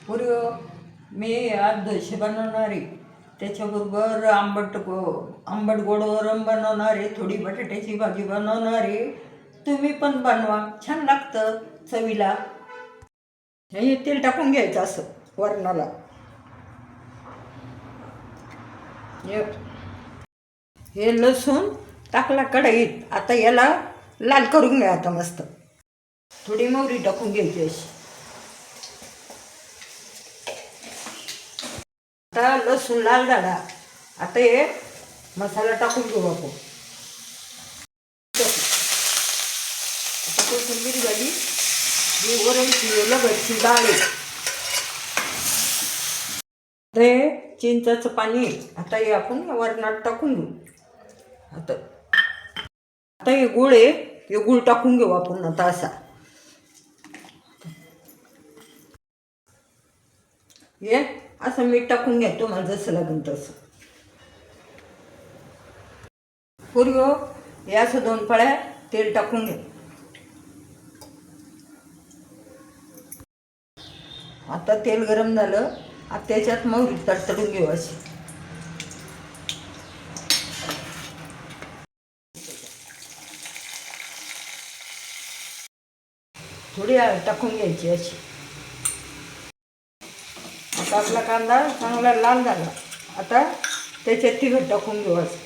पुरी मी आज दोशे बनवणार आहे. त्याच्याबरोबर आंबट गोड वरण बनवणार आहे. थोडी बटाट्याची भाजी बनवणार आहे. तुम्ही पण बनवा, छान लागतं चवीला. हे तेल टाकून घ्यायचं असं वरणाला. हे लसूण टाकला कढईत. आता याला लाल करून घ्या. आता मस्त थोडी मोहरी टाकून घ्यायची अशी. आता लसूण लाल झाला. आता हे मसाला टाकून घेऊ आपण. आता कोथिंबीर झाली. ही वरण शिजवलं घरची डाळ आहे. ते चिंचाचं पाणी. आता हे आपण वरणात टाकून घेऊ. आता हे गुळ आहे. हे गुळ टाकून घेऊ आपण आता असा. हे असं मीठ टाकून घ्या तुम्हाला जसं लागेल तसं. पूर्वी हे असं 2 फळ्या तेल टाकून घ्या. आता तेल गरम झालं. आता त्याच्यात मोहरी तडतडून घेऊ अशी. थोडी हळद टाकून घ्यायची अशी. आता आपला कांदा चांगला लाल झाला. आता त्याच्यात तिखट टाकून घेऊ असं.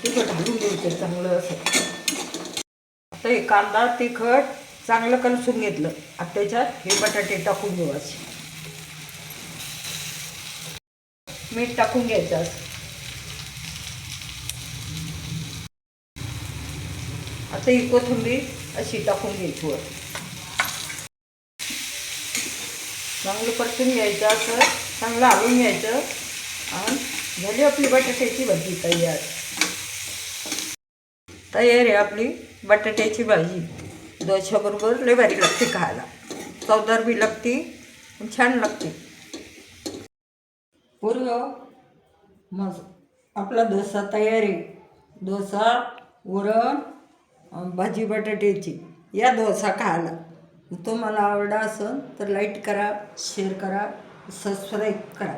तिखट घालून द्यायचं चांगलं असं. आता हे कांदा तिखट चांगलं कलसून घेतलं. आता त्याच्यात हे बटाटे टाकून घेऊ असे. मीठ टाकून घ्यायचं असं. आता ही कोथिंबीर अशी टाकून घ्यायची वर. चांगलं परतून घ्यायचं असं. चांगलं हलवून घ्यायचं. आणि झाली आपली बटाट्याची भाजी तयार. तयार आहे आपली बटाट्याची भाजी. डोश्याबरोबर लय भारी लागते खायला. चवदार बी लागते, छान लागते. पूर्व मग आपला डोसा तयार आहे. डोसा, वरण, भाजी बटाट्याची. या डोसा खायला. तुम्हाला आवडला असेल तर लाईक करा, शेअर करा, सबस्क्राईब करा.